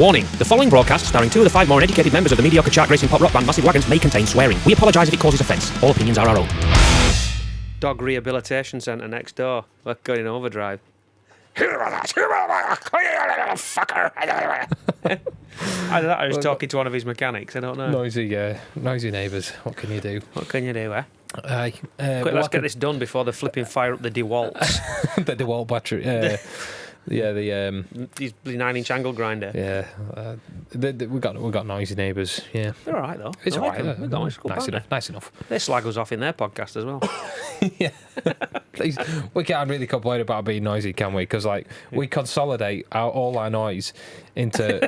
Warning, the following broadcast, starring 2 of the 5 more uneducated members of the mediocre chart racing pop rock band Massive Wagons, may contain swearing. We apologise if it causes offence. All opinions are our own. Dog rehabilitation centre next door. We're going in overdrive. Fucker. I was talking to one of his mechanics, I don't know. Noisy neighbours. What can you do? What can you do, eh? Quick, let's get this done before they flipping fire up the DeWalt's. The DeWalt battery. These 9-inch angle grinder. Yeah, we got noisy neighbours. Yeah, they're all right though. It's all right. Nice enough. They slag us off in their podcast as well. Yeah, please. We can't really complain about being noisy, can we? Because we consolidate all our noise into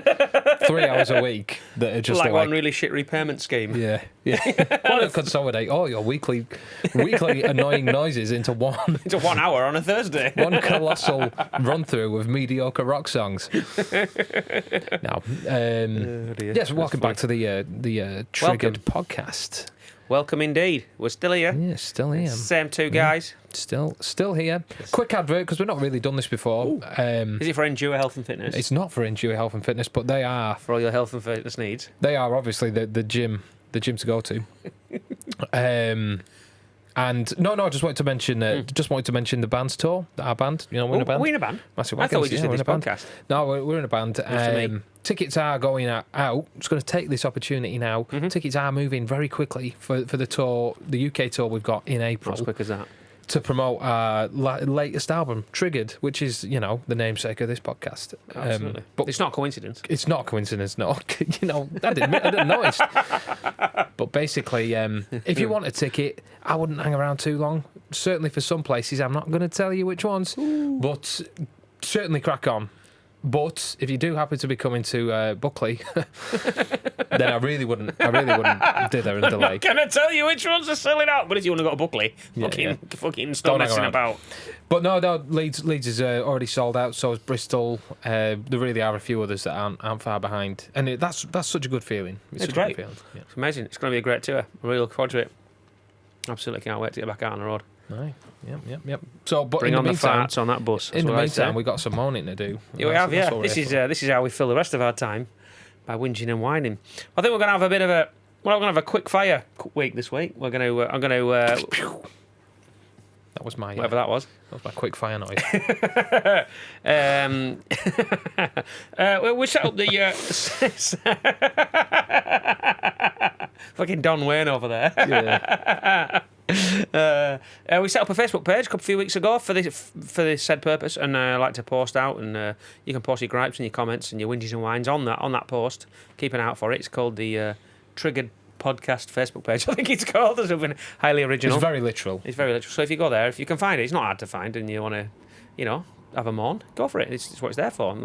3 hours a week that are just like one really shit repayment scheme. Yeah. Why not consolidate all your weekly annoying noises into 1 hour on a Thursday? One colossal run through of mediocre rock songs. Now, yes, welcome back to the Triggered podcast. Welcome indeed. We're still here. Yeah, still here. Same 2 guys. Still here. Quick advert, because we've not really done this before. Is it for Endure Health and Fitness? It's not for Endure Health and Fitness, but they are. For all your health and fitness needs? They are obviously the gym to go to. And I just wanted to mention the band's tour. Our band, we're in a band. We're in a band. Massive I Wagons, thought we just did this podcast. No, we're in a band. Tickets are going out. I'm just going to take this opportunity now. Mm-hmm. Tickets are moving very quickly for the tour, the UK tour we've got in April. As quick as that. To promote our latest album, Triggered, which is, the namesake of this podcast. Absolutely. But it's not a coincidence. It's not a coincidence, no. I didn't notice. But basically, if you want a ticket, I wouldn't hang around too long. Certainly for some places, I'm not going to tell you which ones, but certainly crack on. But if you do happen to be coming to Buckley, then I really wouldn't dither and delay. I'm not going to tell you which ones are selling out, but if you want to go to Buckley, fucking stop messing about. But no, Leeds is already sold out. So is Bristol. There really are a few others that aren't far behind, and that's such a good feeling. It's great. A good feeling. Yeah. It's amazing. It's going to be a great tour. I really look forward to it. Absolutely can't wait to get back out on the road. Right. Yep. So, but bring on meantime, the farts on that bus. In the meantime, we've got some moaning to do. Yeah, we have. Yeah, this is how we fill the rest of our time, by whinging and whining. I think we're going to have a bit of a. Well, we're going to have a quick fire week this week. We're going to. I'm going to. That was my. Whatever that was. That was my quick fire noise. We set up the. Fucking Don Wayne over there. Yeah. We set up a Facebook page a few weeks ago for this said purpose, and I like to post out, and you can post your gripes and your comments and your whinges and whines on that post. Keep an eye out for it. It's called the Triggered Podcast Facebook page. I think it's called. There's something highly original. It's very literal. So if you go there, if you can find it, it's not hard to find, and you want to, have a moan, go for it. It's what it's there for.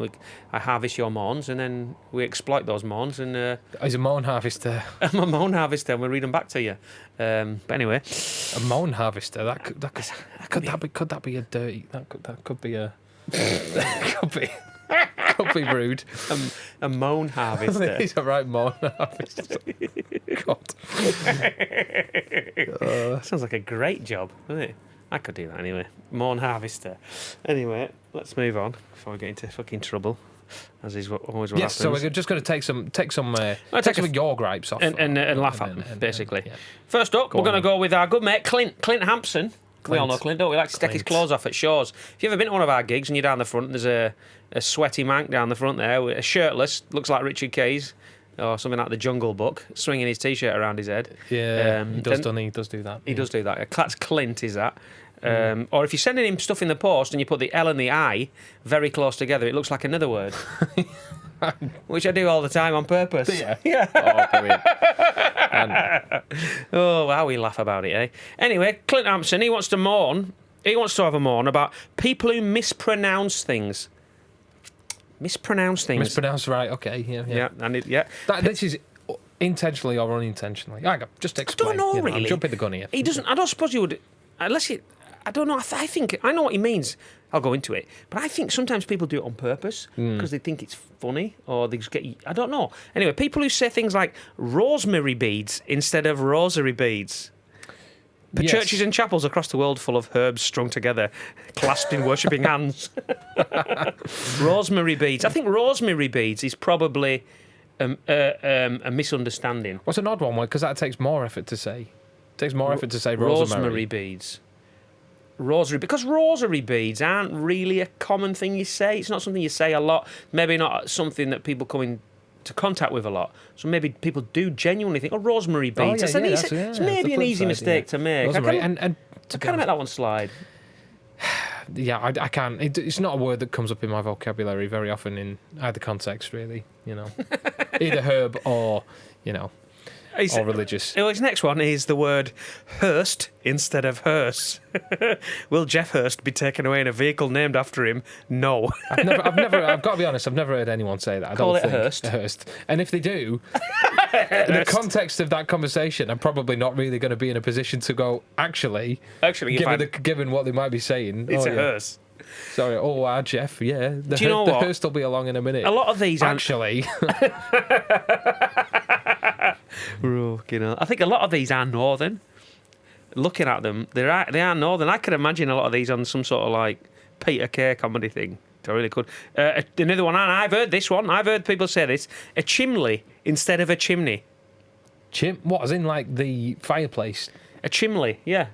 I harvest your moans, and then we exploit those moans. And he's a moan harvester. I'm a moan harvester, and we read them back to you. But anyway, a moan harvester. Could that be a dirty? That could be a. could be rude. A moan harvester. He's a right moan harvester. God. Sounds like a great job, doesn't it? I could do that anyway. Moan harvester. Anyway, let's move on before we get into fucking trouble, as is always what happens. So we're just going to take some of your gripes off and laugh at them, basically. Yeah. First up, we're going to go with our good mate Clint Hampson. We all know Clint, don't we? Like to take his clothes off at shows. If you've ever been to one of our gigs and you're down the front, there's a sweaty mank down the front there, a shirtless, looks like Richard Keys, or something like the Jungle Book, swinging his T-shirt around his head. Yeah, he does do that. He does do that. That's Clint, is that? Or if you're sending him stuff in the post and you put the L and the I very close together, it looks like another word. Which I do all the time on purpose. Yeah. Oh, brilliant. Oh, how we laugh about it, eh? Anyway, Clint Hampson, he wants to moan. He wants to have a moan about people who mispronounce things. Mispronounce, right, okay, yeah. This is intentionally or unintentionally. Just explain. I don't know, really. I'm jumping the gun here. He doesn't. I don't suppose you would, unless you. I don't know. I think I know what he means. I'll go into it, but I think sometimes people do it on purpose because they think it's funny, or they just get. I don't know. Anyway, people who say things like rosemary beads instead of rosary beads. The churches and chapels across the world full of herbs strung together, clasped in worshipping hands. Rosemary beads. I think rosemary beads is probably a misunderstanding. What's an odd one? Because that takes more effort to say. It takes more effort to say rosemary. Rosemary beads. Because rosary beads aren't really a common thing you say. It's not something you say a lot. Maybe not something that people come into contact with a lot. So maybe people do genuinely think, rosemary beads. It's maybe an easy mistake to make. Rosemary. I kind of make that one slide. Yeah, I can't. It's not a word that comes up in my vocabulary very often in either context, really. Either herb or, or religious. His next one is the word Hurst instead of hearse. Will Jeff Hurst be taken away in a vehicle named after him? No. I've got to be honest, I've never heard anyone say that. Call it a Hurst. A Hurst. And if they do, in the context of that conversation, I'm probably not really going to be in a position to go, actually given what they might be saying. It's a hearse. Sorry, Jeff, yeah. The Hurst will be along in a minute. A lot of these actually. I think a lot of these are northern. Looking at them, they are northern. I could imagine a lot of these on some sort of like Peter Kay comedy thing. I really could. Another one, and I've heard this one. I've heard people say this: a chimley instead of a chimney. What? As in like the fireplace? A chimley, yeah.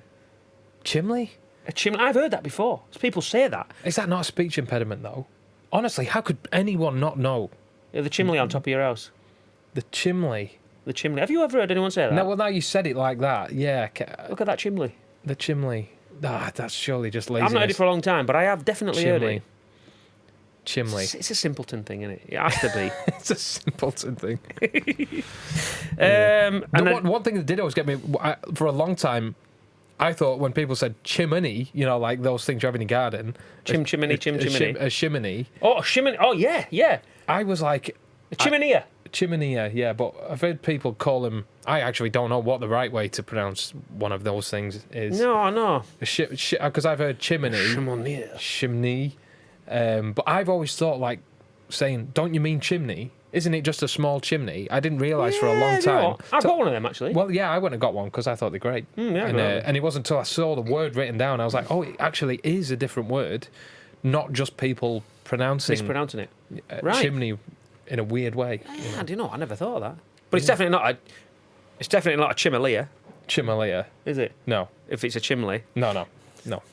Chimley? A chimney. I've heard that before. People say that. Is that not a speech impediment though? Honestly, how could anyone not know? Yeah, the chimney on top of your house. The chimney. The chimney. Have you ever heard anyone say that? No, well, now you said it like that. Yeah. Look at that chimney. The chimney. That's surely just laziness. I've not heard it for a long time, but I have definitely heard it. Chimley. It's a simpleton thing, isn't it? It has to be. It's a simpleton thing. One thing that did always get me, for a long time, I thought when people said chimney, like those things you have in your garden. Chimney. A chimney. Oh, a chimney. Oh, yeah. I was like... A chimney. Chimney, yeah, but I've heard people call them... I actually don't know what the right way to pronounce one of those things is. No. Because I've heard chimney. Chimney. But I've always thought, like, saying, don't you mean chimney? Isn't it just a small chimney? I didn't realise for a long time. I've got one of them, actually. Well, yeah, I went and got one because I thought they're great. And it wasn't until I saw the word written down, I was like, it actually is a different word, not just people mispronouncing it. Right. Chimney in a weird way. Yeah, do you know? I never thought of that. But it's definitely not a. It's definitely not a chimney. Chimney. Is it? No. If it's a chimney. No,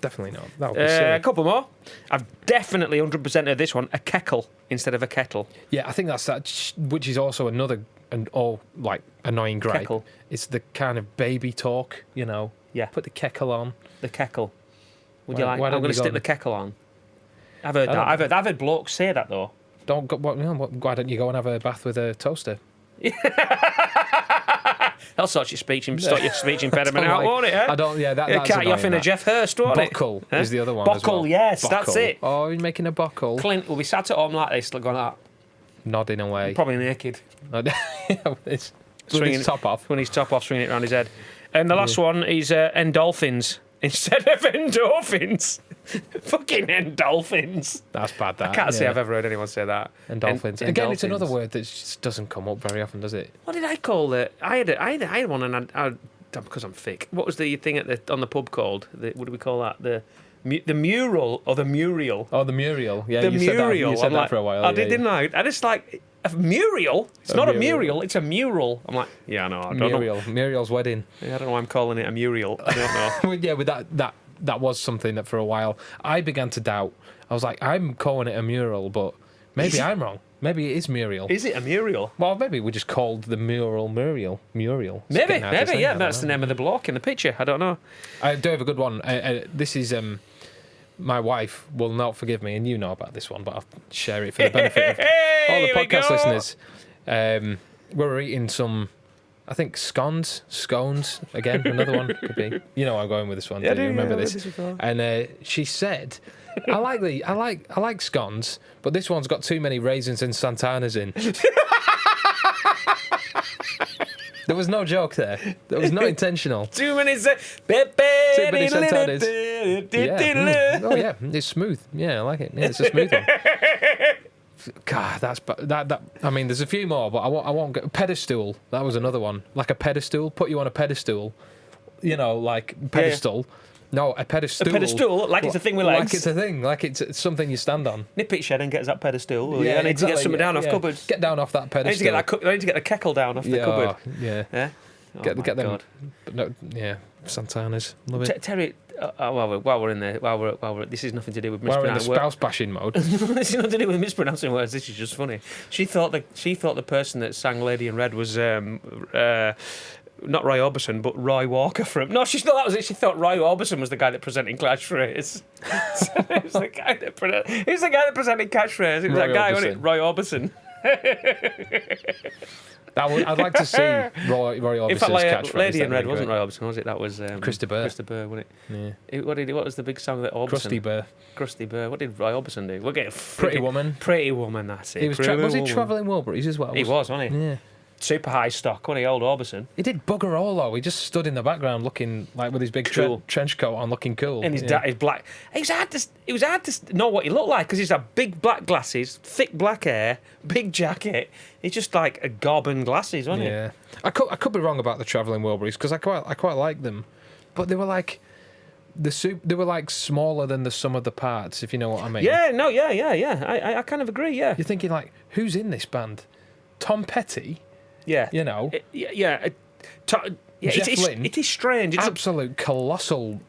definitely not. That would be silly. A couple more. I've definitely 100% heard this one. A kekkle instead of a kettle. Yeah, I think that's that, which is also another annoying gripe. Kekkle. It's the kind of baby talk, Yeah. Put the kekkle on. The kekkle. I'm Why going don't to you stick go the kekkle on. I've heard that. I've heard blokes say that though. Why don't you go and have a bath with a toaster? That'll sort your speech impediment out, won't it? I don't. Yeah, that's cut you off in a Jeff Hurst, won't it? Buckle is the other one. Buckle, as well. yes, Buckle. That's it. Oh, you're making a buckle. Clint will be sat at home like this, going like nodding away, probably naked, with his top off. When his top off, swinging it around his head. And the last one is endorphins instead of endorphins. Fucking endorphins. That's bad. That I can't say I've ever heard anyone say that. Endorphins. Again, it's another word that just doesn't come up very often, does it? What did I call it? I had one, and I because I'm thick. What was the thing on the pub called? What do we call that? The mural or the muriel? Oh, the muriel. Yeah, the muriel. You said that for a while. I did, didn't I? I just like a muriel. It's not a mural. It's a mural. I'm like, yeah, no, I don't know. Muriel's wedding. Yeah, I don't know why I'm calling it a mural. I don't know. Yeah, with that was something that for a while I began to doubt. I was like, I'm calling it a mural, but maybe I'm wrong. Maybe it is Muriel. Is it a mural? Well, maybe we just called the mural Muriel. Maybe, yeah. That's the name of the bloke in the picture. I don't know. I do have a good one. This is my wife will not forgive me, and you know about this one, but I'll share it for the benefit of all the podcast listeners. We were eating some, I think, scones. Again, another one could be. You know, I'm going with this one. Yeah, do you remember this? Before. And she said, I like scones, but this one's got too many raisins and Santanas in. There was no joke there. That was not intentional. Too many Santanas. Yeah. Oh yeah, it's smooth. Yeah, I like it. Yeah, it's a smooth one. God, that. I mean, there's a few more, but I won't go. Pedestal. That was another one. Like a pedestal. Put you on a pedestal. like pedestal. No, a pedestal. A pedestal, like it's a thing with legs. Like it's a thing, like it's something you stand on. Nip it, Shed, and get that pedestal. I need to get something down off cupboard. Get down off that pedestal. I need to get the kekkle down off the cupboard. Yeah. Oh get them. God. But no, Santanas. Love it. Terry, while we're in there, while we're this is nothing to do with We're in the mispronouncing spouse bashing mode. This is nothing to do with mispronouncing words. This is just funny. She thought the person that sang "Lady in Red" was not Roy Orbison, but Roy Walker from. No, she thought that was it. She thought Roy Orbison was the guy that presented Catchphrase. So it was the guy that presented Catchphrase. It was that guy, wasn't it? Roy Orbison. I'd like to see Roy Orbison's catchphrase. Lady in Red wasn't Roy Orbison, was it? That was Christa Burr. Christa Burr, wasn't it? Yeah. What was the big song that Orbison? Krusty Burr. What did Roy Orbison do? We'll get Pretty Woman. Pretty Woman. That's it. Was he travelling Wilburys as well? He was, wasn't he? Yeah. Super high stock, wasn't he, old Orbison? He did bugger all though. He just stood in the background looking like with his big trench coat on, looking cool. And his black. It was hard to know what he looked like because he's had big black glasses, thick black hair, big jacket. He's just like a gob and glasses, wasn't he? Yeah. I could be wrong about the travelling Wilburys because I quite like them, but they were like they were like smaller than the sum of the parts, if you know what I mean. Yeah. I kind of agree. Yeah. You're thinking like, who's in this band? Tom Petty. Yeah. You know. Jeff Lynne, it is strange. It's absolute colossal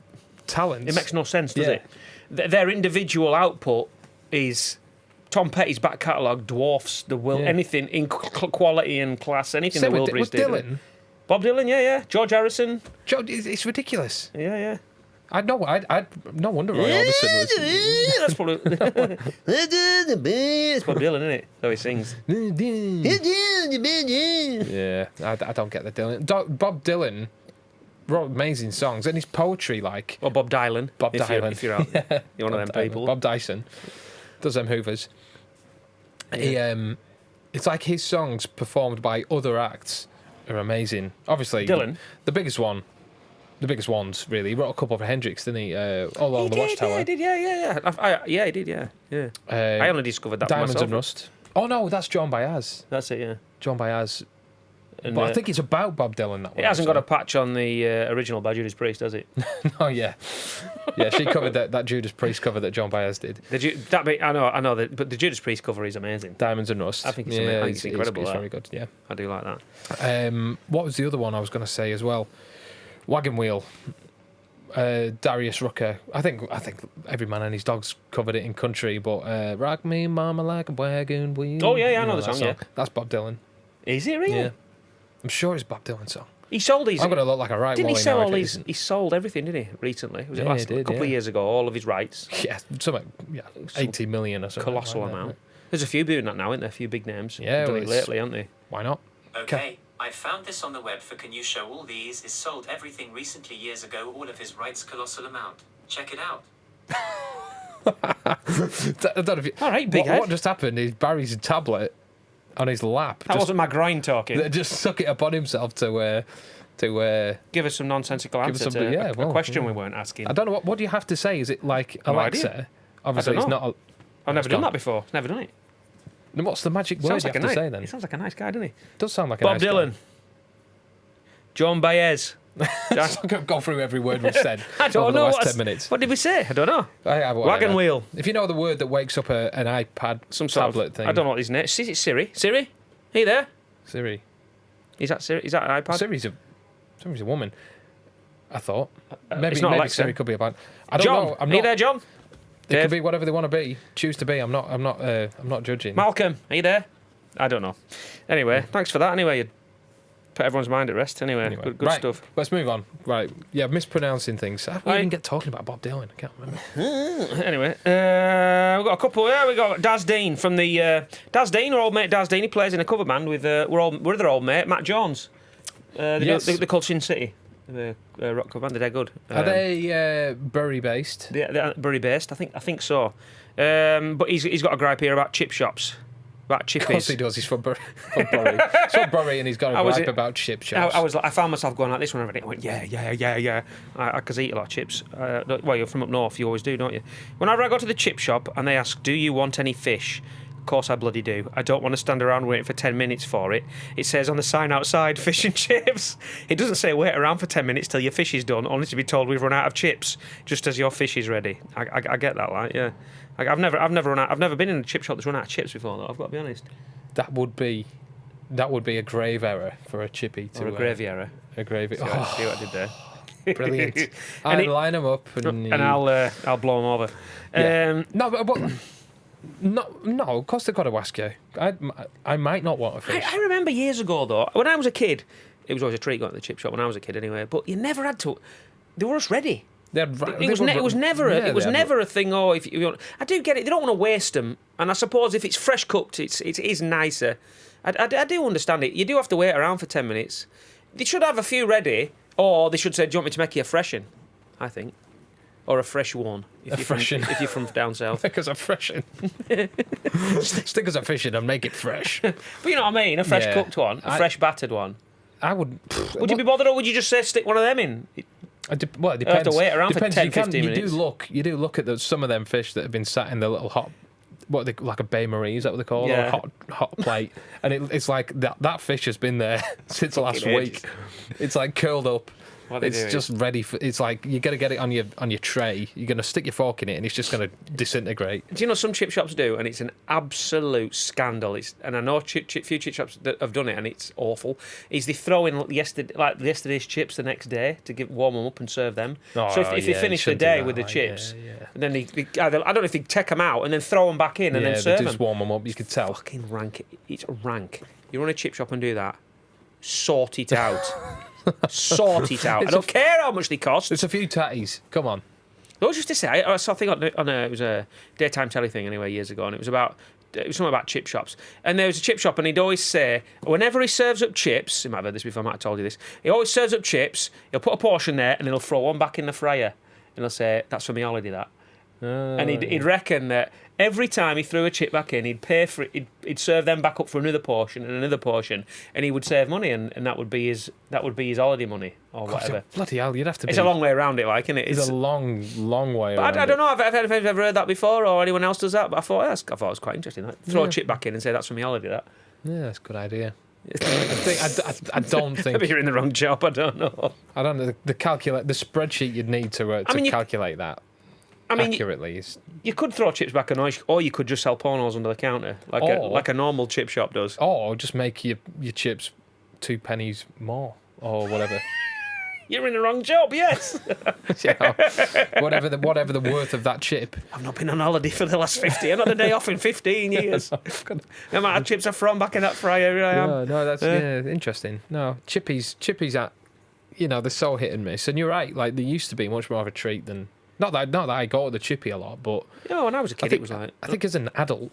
talent. It makes no sense, does it? Their individual output is Tom Petty's back catalogue dwarfs anything in quality and class. Anything the Wilburys did. Dylan. Bob Dylan, yeah. George Harrison. It's ridiculous. Yeah. I no wonder Roy Orbison was. That's probably. It's Bob Dylan, isn't it? So he sings. Yeah, I don't get the Dylan. Bob Dylan wrote amazing songs, and his poetry, like. Or Bob Dylan. If you're out, you're one of them people. Bob Dyson does them Hoovers. Yeah. It's like his songs performed by other acts are amazing. Obviously, Dylan, the biggest ones, really. He wrote a couple for Hendrix, didn't he? All Along the Watchtower. Yeah, he did, yeah. He did, yeah. I only discovered that Diamonds myself. and Rust. Oh, no, that's John Baez. That's it, yeah. John Baez. And, but I think it's about Bob Dylan, that one. It hasn't got a patch on the original by Judas Priest, does it? Oh, yeah. Yeah, she covered that Judas Priest cover that John Baez did. I know that, but the Judas Priest cover is amazing. Diamonds and Rust. I think it's amazing. I think it's incredible. It's very good, yeah. I do like that. What was the other one I was going to say as well? Wagon Wheel. Darius Rucker. I think every man and his dog's covered it in country, but rock me mama like a wagon wheel. Oh yeah, I know the song. Yeah, that's Bob Dylan. Is it really? Yeah, I'm sure it's Bob Dylan's song. He sold these. I'm gonna look like a right. Didn't he sell all these? He sold everything, didn't he? Recently, was it he did, a couple of years ago? All of his rights. Yeah, something. Yeah, 80 million or something. Colossal like amount. That. There's a few doing that now, isn't there? A few big names. Yeah, done it lately, aren't they? Why not? Okay. I found this on the web for Can You Show All These is sold everything recently years ago, all of his rights colossal amount. Check it out. I don't know if you, all right, big head. What just happened is Barry's tablet on his lap. That wasn't my grind talking. Just suck it upon himself to give us some nonsensical answer to a question we weren't asking. I don't know, what do you have to say? Is it like Alexa? Obviously, it's not. I've never done that before. Never done it. Then what's the magic word you have to say then? He sounds like a nice guy, doesn't he? Does sound like a Bob nice guy. Dylan. John Baez. Just go through every word we've said I don't over know. the last 10 minutes. What did we say? I don't know. Wagon wheel. If you know the word that wakes up an iPad, some sort tablet of thing. I don't know what his name is. Is it Siri? Siri? Are you there? Siri. Is that Siri? Is that an iPad? Siri's a woman. I thought. Maybe it's not maybe Alexa. Siri could be a band. I don't John, know. I'm are not, you there, John? They could be whatever they want to be. Choose to be. I'm not judging. Malcolm, are you there? I don't know. Anyway, thanks for that. Anyway, you put everyone's mind at rest. Anyway. Good right, stuff. Let's move on. Right. Yeah, mispronouncing things. How do we even get talking about Bob Dylan? I can't remember. Anyway, we've got a couple. Yeah, we got Daz Dean from the Daz Dean, our old mate Daz Dean. He plays in a cover band with we're their old mate Matt Jones. They're called Sin City. The rock cover band. They're good. Are they Bury based? They're Bury based. I think so. But he's got a gripe here about chip shops. About Chippies. Of course he does. He's from Bury. He's from Bury, and he's got a gripe about chip shops. I found myself going like this when I read it. I went, yeah. Because I eat a lot of chips. Well, you're from up north. You always do, don't you? Whenever I go to the chip shop and they ask, "Do you want any fish?" Of course I bloody do. I don't want to stand around waiting for 10 minutes for it. It says on the sign outside, fish and chips. It doesn't say wait around for 10 minutes till your fish is done, only to be told we've run out of chips just as your fish is ready. I get that, like, yeah. I've never been in a chip shop that's run out of chips before, though. I've got to be honest. That would be a grave error for a chippy to Or a gravy error. A gravy. See what I did there. Brilliant. I'd line them up and I'll blow them over. Yeah. No, but no. Of course they've got to ask you. I might not want a fish. I remember years ago though, when I was a kid, it was always a treat going to the chip shop when I was a kid anyway. But you never had to. They were just ready. It was never a thing. Oh, if you want, I do get it. They don't want to waste them, and I suppose if it's fresh cooked, it is nicer. I do understand it. You do have to wait around for 10 minutes. They should have a few ready, or they should say, "Do you want me to make you a freshen?" I think, or a fresh one. If you're from down south, because I'm freshen. Stick as a fishing and make it fresh. But you know what I mean? A fresh cooked one, a fresh battered one. I would. Would you be bothered, or would you just say stick one of them in? It depends. I have to wait around for 10, 15 minutes. You do look at some of them fish that have been sat in the little hot. What are they, like a Bain Marie, is that what they call it? Yeah. Or a hot plate. And it's like that fish has been there since last week. It's like curled up. It's just ready for. It's like you got to get it on your tray. You're going to stick your fork in it, and it's just going to disintegrate. Do you know some chip shops do, and it's an absolute scandal. And I know few chip shops that have done it, and it's awful. Is they throw in yesterday's chips the next day to warm them up and serve them. So if they finish the day with the chips, and then I don't know if they take them out and then throw them back in and then serve them. They just warm them up. You could tell. Fucking rank. It's rank. You run a chip shop and do that. Sort it out. Sort it out. I don't care how much they cost. It's a few tatties. Come on. I was just to say, I saw a thing it was a daytime telly thing anyway years ago, and it was something about chip shops. And there was a chip shop, and he'd always say, whenever he serves up chips, you might have heard this before, I might have told you this, he always serves up chips, he'll put a portion there, and he'll throw one back in the fryer. And he'll say, that's for me holiday, that. And he'd reckon that every time he threw a chip back in, he'd pay for it. He'd serve them back up for another portion and another portion, and he would save money, and that would be his holiday money or whatever. Bloody hell, you'd have to. It's a long way around it, like, isn't it? It's a long way. But I don't know if I've ever heard that before, or anyone else does that. But I thought it was quite interesting. Like, throw a chip back in and say that's for me holiday. That. Yeah, that's a good idea. I don't think. Maybe you're in the wrong job. I don't know. I don't know the spreadsheet you'd need to calculate that. Accurately. You could throw chips back in, or you could just sell pornos under the counter, like a normal chip shop does. Or just make your chips 2 pennies more, or whatever. You're in the wrong job, yes. Whatever the worth of that chip. I've not been on holiday for the last 50. I've not had a day off in 15 years. The amount of chips I've thrown back in that fryer, here I am. No, that's interesting. No, chippies are, they're so hit and miss. And you're right, like, they used to be much more of a treat than. Not that I go to the chippy a lot, but when I was a kid, it was like. I think as an adult,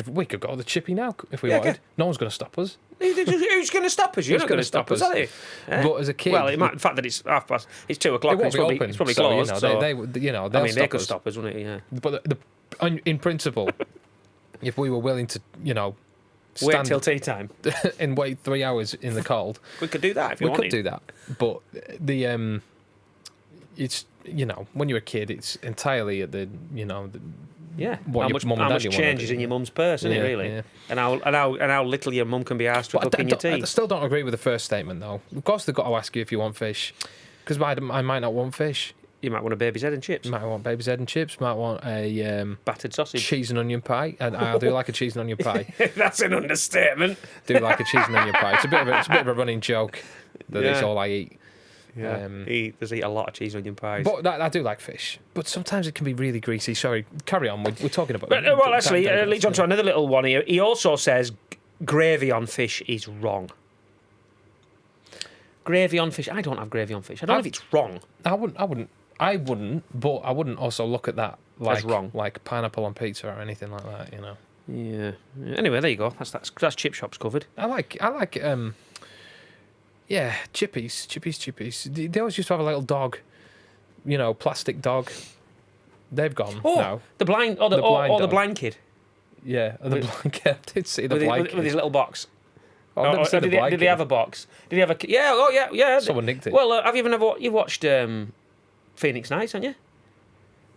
we could go to the chippy now if we wanted. No one's going to stop us. Who's going to stop us? You're not going to stop us, are they? But as a kid, the fact that it's 2:30, it's 2 o'clock. It's probably closed. They could stop us, wouldn't it? Yeah. But in principle, if we were willing to, wait till tea time and wait 3 hours in the cold, we could do that if we wanted. We could do that, but it's when you're a kid, it's entirely at the how much changes in your mum's purse, isn't it really? Yeah. And how little your mum can be asked to cook in your tea. I still don't agree with the first statement though. Of course they've got to ask you if you want fish, because I might not want fish. You might want a baby's head and chips. Might want baby's head and chips. Might want a battered sausage, cheese and onion pie. And I do like a cheese and onion pie. That's an understatement. Do like a cheese and onion pie. It's a bit of a running joke that it's all I eat. Yeah, he does eat a lot of cheese onion pies. But I do like fish. But sometimes it can be really greasy. Sorry, carry on. We're talking about. But, actually, leads on to another little one here. He also says gravy on fish is wrong. Gravy on fish. I don't have gravy on fish. I don't know if it's wrong. I wouldn't. But I wouldn't also look at that as wrong, like pineapple on pizza or anything like that. Yeah. Anyway, there you go. That's chip shops covered. I like. Yeah, chippies. They always used to have a little dog, plastic dog. They've gone now. The blind, the blind kid. Yeah, the blind kid. I did see the blind kid with his little box. Did he have a box? Did he have a? Yeah. Oh yeah. Someone nicked it. Well, have you ever you've watched Phoenix Nights, haven't you?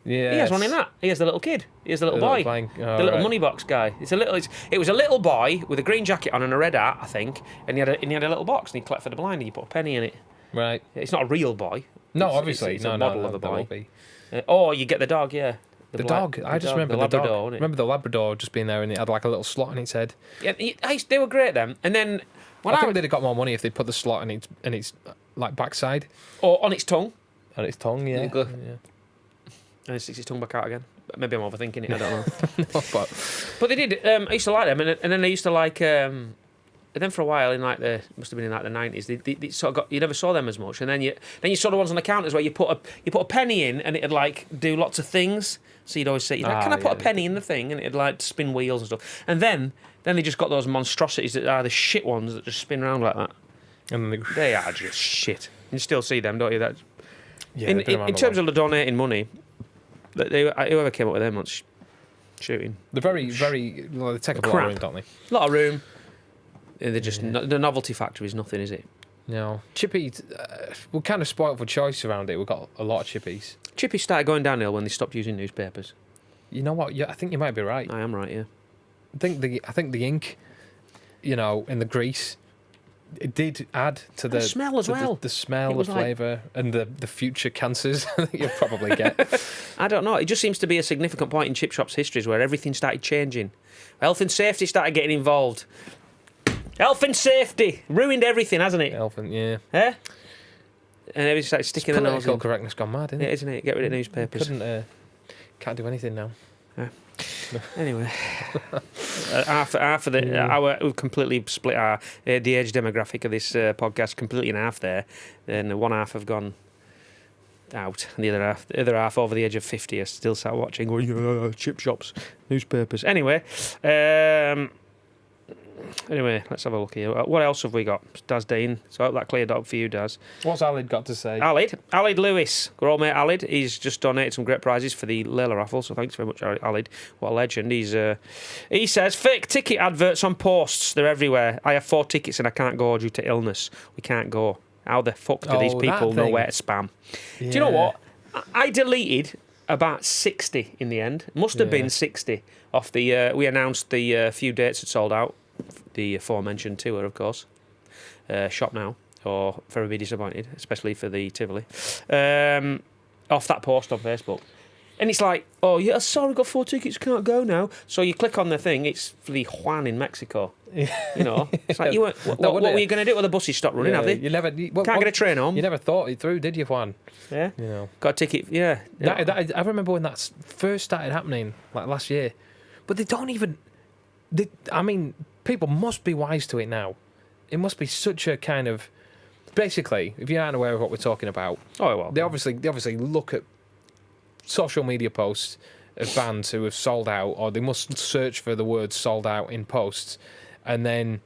Yeah. He has one in that. He has the little kid. He has the little The boy. little blank- oh, the little right. money box guy. It was a little boy with a green jacket on and a red hat, I think, and he had a little box and he collect for the blind and you put a penny in it. Right. It's not a real boy. No, It's- obviously. it's no, a no, model of a that will boy. be. Or you get the dog, yeah. The dog. I just remember the Labrador, dog. innit? Remember the Labrador just being there and it had like a little slot in its head. Yeah, they were great then. And then when I think they'd have got more money if they put the slot in its like backside. or on its tongue, On its tongue, yeah. Go- yeah. and it sticks its tongue back out again. Maybe I'm overthinking it. I don't know. No, But they did. I used to like them, and then they used to like. And then for a while, in like must have been in like the 90s, they sort of got, you never saw them as much, and then you saw the ones on the counters where you put a penny in and it'd like do lots of things. So you'd always say, can I put a penny in the thing, and it'd like spin wheels and stuff. And then they just got those monstrosities that are the shit ones that just spin around like that. And They are just shit. You still see them, don't you? That yeah, in terms of donating money, whoever came up with them once shooting. they're very, very. Well, they take up a lot Crap. of room, don't they? A lot of room. They're just the novelty factor is nothing, is it? No. Chippy, we're kind of spoiled for choice around it. We've got a lot of chippies. Chippy started going downhill when they stopped using newspapers. You know what? Yeah, I think you might be right. I am right, yeah. I think the ink, in the grease, it did add to the smell as well. The smell, It the was like- flavour, and the future cancers that you'll probably get. I don't know. It just seems to be a significant point in chip shops' histories where everything started changing. Health and safety started getting involved. Health and safety ruined everything, hasn't it? Elephant, yeah. Eh? And everything started sticking the nose Political in. correctness gone mad, isn't Yeah, it? isn't it? Get rid of newspapers. Can't do anything now. Anyway, half of we've completely split the age demographic of this podcast completely in half there, and one half have gone out, and the other half over the age of 50 are still sat watching, going, chip shops, newspapers. Anyway, let's have a look here. What else have we got? Daz Dean. So I hope that cleared up for you, Daz. What's Alid got to say? Alid Lewis, our old mate Alid. He's just donated some great prizes for the Layla raffle, so thanks very much, Alid. What a legend. He says, fake ticket adverts on posts, they're everywhere. I have 4 tickets and I can't go due to illness. We can't go. How the fuck do these people know where to spam? Yeah. Do you know what? I deleted about 60 in the end. Must have been 60 off the... we announced the few dates had sold out. The aforementioned tour, of course. Shop now, or Forever Be Disappointed, especially for the Tivoli. Off that post on Facebook. And it's like, oh, yeah, sorry, got 4 tickets, can't go now. So you click on the thing, it's for the Whine in Mexico. You know? It's like, what were you going to do? Well, the buses stopped running, have they? You never... Can't get a train home. You never thought it through, did you, Juan? Yeah. You know. Got a ticket, yeah. I remember when that first started happening, like last year. But they don't even... people must be wise to it now. It must be such a kind of... Basically, if you aren't aware of what we're talking about... Oh, well. They obviously look at social media posts of bands who have sold out, or they must search for the word sold out in posts, and then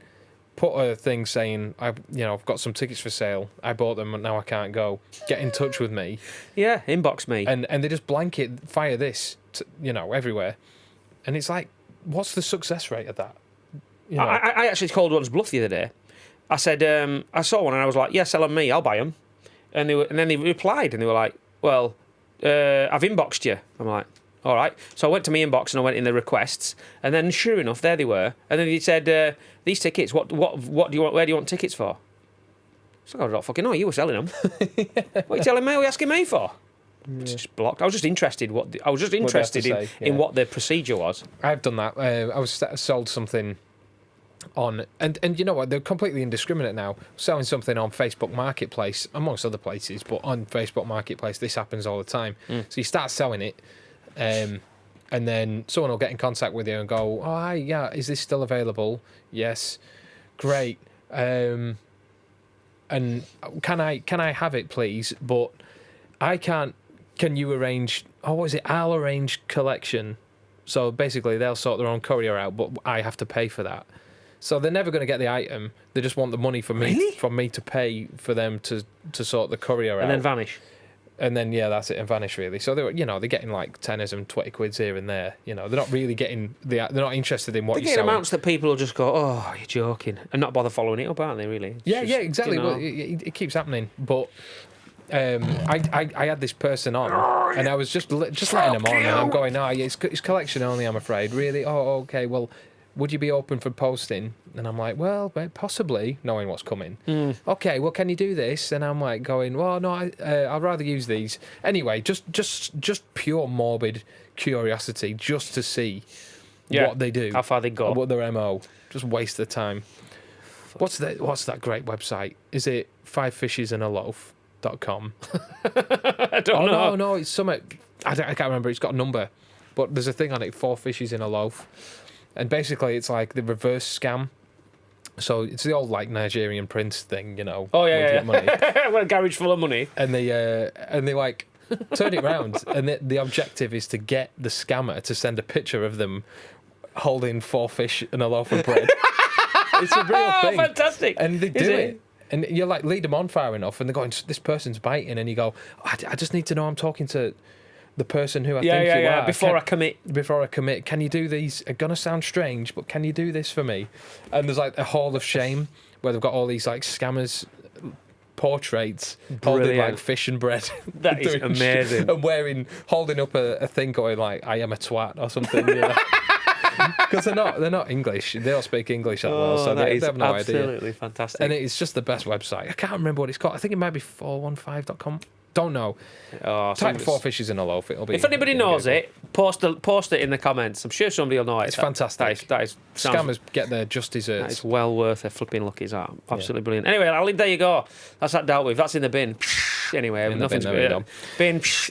put a thing saying, I've got some tickets for sale, I bought them and now I can't go, get in touch with me. Yeah, inbox me. And they just fire this everywhere, and it's like, what's the success rate of that? I actually called one's bluff the other day. I said, I saw one and I was like, yeah, sell them me, I'll buy them. And then they replied and they were like, well, I've inboxed you. I'm like, all right. So I went to my inbox and I went in the requests, and then sure enough, there they were. And then he said, these tickets, what do you want? Where do you want tickets for? It's like, I don't fucking know. You were selling them. What are you telling me? What are you asking me for? It's just blocked. I was just interested in what the procedure was. I've done that. I was sold something on, and you know what? They're completely indiscriminate now. Selling something on Facebook Marketplace, amongst other places, but on Facebook Marketplace, this happens all the time. So you start selling it, and then someone will get in contact with you and go, "Oh, hi, yeah, is this still available? Yes, great. And can I have it, please? But I can't. Can you arrange? Oh, what is it? I'll arrange collection. So basically, they'll sort their own courier out, but I have to pay for that. So they're never going to get the item. They just want the money from me to pay for them to sort the courier out. And then vanish. And then, yeah, that's it, and vanish, really. So, they're getting like tenors and 20 quids here and there. They're not really getting... They're not interested in what you're They're getting selling. amounts that people will just go, oh, you're joking, and not bother following it up, aren't they, really? Yeah, exactly. Well, it keeps happening. But I had this person on, and I was just letting him on, and I'm going, "No, it's collection only, I'm afraid." Really? Oh, okay. Well, would you be open for posting? And I'm like, well, possibly, knowing what's coming. Okay, well, can you do this? And I'm like going, well, no, I'd rather use these. Anyway, just pure morbid curiosity, just to see what they do, how far they go, what their MO. Just waste the time. What's that great website? Is it fivefishesandaloaf.com? I don't know. No, it's something. I can't remember. It's got a number, but there's a thing on it. 4 fishes in a loaf, and basically it's like the reverse scam. So it's the old like Nigerian prince thing, you know. Oh yeah, get money. Well, a garage full of money. And they like turn it round, and the objective is to get the scammer to send a picture of them holding 4 fish and a loaf of bread. It's a real thing. Fantastic. And they do it. And you like lead them on far enough, and they're going, this person's biting, and you go, I just need to know I'm talking to the person who I think you are. Before I commit. Can you do these? It's gonna sound strange, but can you do this for me? And there's like a hall of shame where they've got all these like scammers portraits holding like fish and bread. That is amazing. And holding up a thing going like, I am a twat or something, you know. Because they're not English. They don't speak English that well, so they have no idea. Absolutely fantastic. And it's just the best website. I can't remember what it's called. I think it might be 415.com. Don't know. Type 4 fishes in a loaf. It'll be. If anybody knows it, post it in the comments. I'm sure somebody will know it. It's fantastic. That is Scammers get their just desserts. That is well worth a flipping look. Is that absolutely brilliant? Anyway, I'll leave. There you go. That's that dealt with. That's in the bin. Anyway, nothing's bin.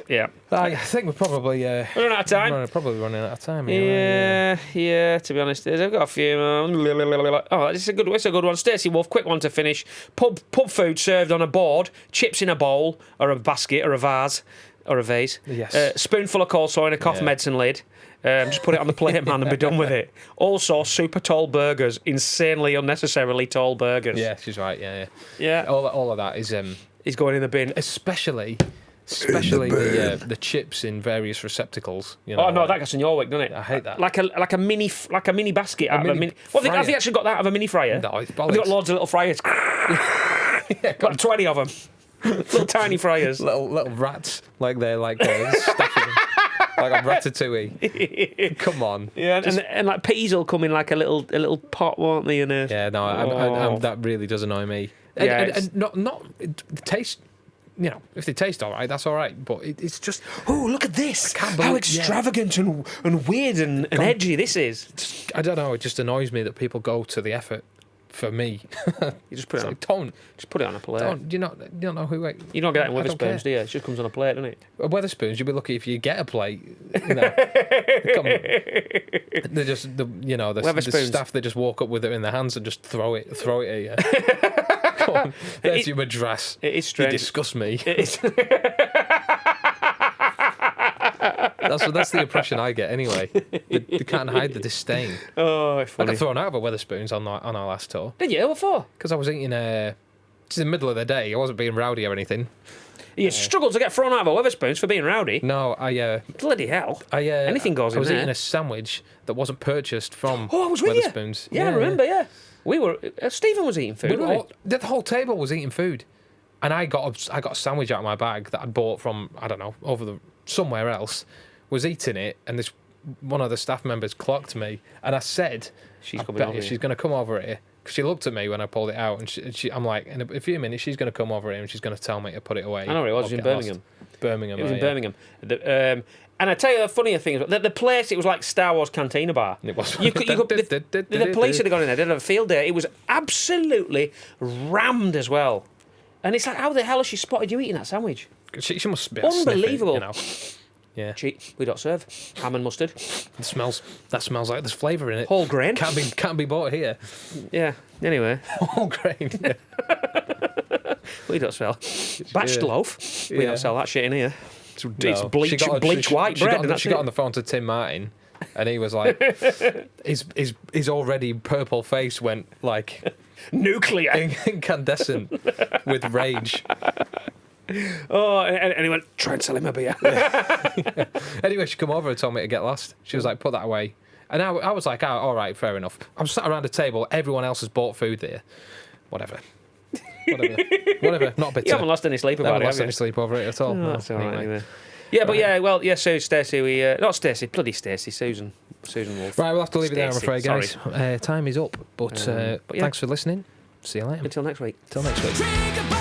Yeah. I think we're probably running out of time. Probably running out of time. Yeah. To be honest, I've got a few. Oh, it's a good one. Stacey Wolf, quick one to finish. Pub food served on a board, chips in a bowl or a basket or a vase or a vase. Yes. Spoonful of coleslaw in a cough medicine lid. Just put it on the plate, man, and be done with it. Also, super tall burgers, insanely unnecessarily tall burgers. Yeah, she's right. Yeah. All of that is He's going in the bin. Especially the chips in various receptacles. You know, oh no, that gets in your wick, doesn't it? I hate that. Like a mini basket out of a mini. Well, have they actually got that out of a mini fryer? No, it's bollocks. Have they got loads of little fryers? Got 20 of them. Little tiny fryers. Little rats, like they're like stuffing them. Like a ratatouille. Come on. Yeah, and like peas will come in like a little pot, won't they? And that really does annoy me. And not taste. You know, if they taste all right, that's all right. But it's just, look at this! How extravagant and weird and edgy this is. I don't know. It just annoys me that people go to the effort for me. You just put it on. Don't just put it on a plate. You don't know who. You don't get it in Wetherspoons, do you? It just comes on a plate, doesn't it? Wetherspoons, you'll be lucky if you get a plate. You know, they're just the staff. They just walk up with it in their hands and just throw it at you. Come on, there's your madras. It is strange. You disgust me. It is. That's the impression I get anyway. They can't hide the disdain. Oh, funny. I got thrown out of a Wetherspoons on our last tour. Did you? What for? Because I was eating just in the middle of the day. I wasn't being rowdy or anything. You struggled to get thrown out of a Wetherspoons for being rowdy? No, bloody hell. Anything goes in I was there. eating a sandwich that wasn't purchased from I was with Wetherspoons. You. Yeah, I remember, yeah. We were... Stephen was eating food, the whole table was eating food. And I got a sandwich out of my bag that I'd bought from, I don't know, somewhere else. Was eating it, and one of the staff members clocked me, and I said, she's going to come over here. Because she looked at me when I pulled it out, and I'm like, in a few minutes, she's going to come over here, and she's going to tell me to put it away. I know where it was, in Birmingham. Birmingham. It was in Birmingham. And I tell you the funnier thing is, the place, it was like Star Wars Cantina Bar. It was. The police had gone in there, did a field day. It was absolutely rammed as well. And it's like, how the hell has she spotted you eating that sandwich? She must be unbelievable. Sniff it, you know. Yeah. Cheap. We don't serve ham and mustard. That smells like there's flavour in it. Whole grain. Can't be bought here. Yeah. Anyway. Whole grain. Yeah. We don't sell batched loaf. We don't sell that shit in here. It's bleach white bread. She got on the phone to Tim Martin, and he was like, his already purple face went like nuclear, incandescent with rage. Oh, and he went, try and sell him a beer. Yeah. Anyway, she come over and told me to get lost. She was like, put that away. And I was like, all right, fair enough. I'm sat around a table. Everyone else has bought food there. Whatever. Whatever. Not bitter. You haven't lost any sleep I about haven't it, lost have any you? sleep over it at all. Oh, No, that's all right. anyway. Anyway. Yeah, but yeah, well, yeah. So Stacey, not Stacey, bloody Stacey, Susan Wolf. Right, we'll have to leave it there, I'm afraid, Stacey, guys. Time is up, but yeah. thanks for listening. See you later. Until next week. Till next week.